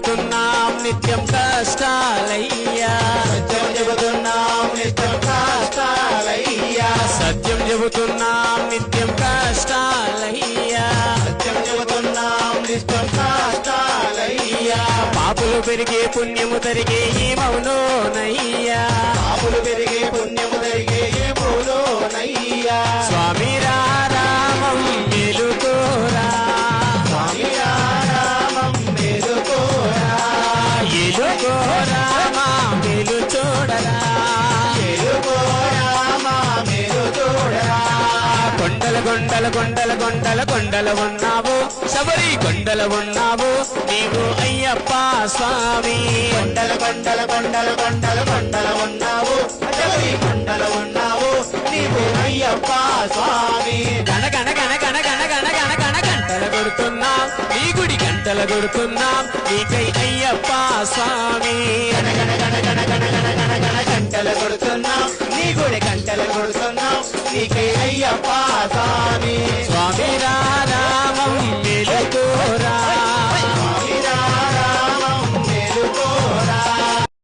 చెబుతున్నాం నిత్యం కష్టాలయ్యా, సత్యం చెబుతున్నాం నిత్యం కష్టాలయ్యా, సత్యం చెబుతున్నాం నిత్యం కష్టాలయ్యా, సత్యం చెబుతున్నాం నిత్యం కష్టాలయ్యా, పాపులు పెరిగే పుణ్యము తరిగే ఏమవునోనయ్యా, పాపులు పెరిగే పుణ్యము జరిగే ఏమోలోనయ్యా, స్వామి రామం మేలుకోరా, స్వామి రామం మేలుకోరా, ఎలుకోరా మా మేలు చూడరా, మేలుకోరా మా మేలు చూడరా, కొండల కొండల కొండల కొండల కొండల ఉన్నావు, శబరి కొండల ఉన్నావు నీవు అయ్యప్ప స్వామి, కొండల కొండల కొండల కొండల కొండల ఉన్నావు, శబరి కొండల ఉన్నావు నీవు అయ్యప్ప స్వామి, గణ గణ గణ గణ గణ గణ గణ గణ గంటల కొడుతున్నాం నీ గుడి గంటల కొడుతున్నాం నీకై అయ్యప్ప స్వామి, గణ గణ గణ గణ గణ గణ గణ గణ గంటలు కొడుతున్నావు నీ గుడి గంటలు కొడుతున్నావు నీకే అయ్యప్ప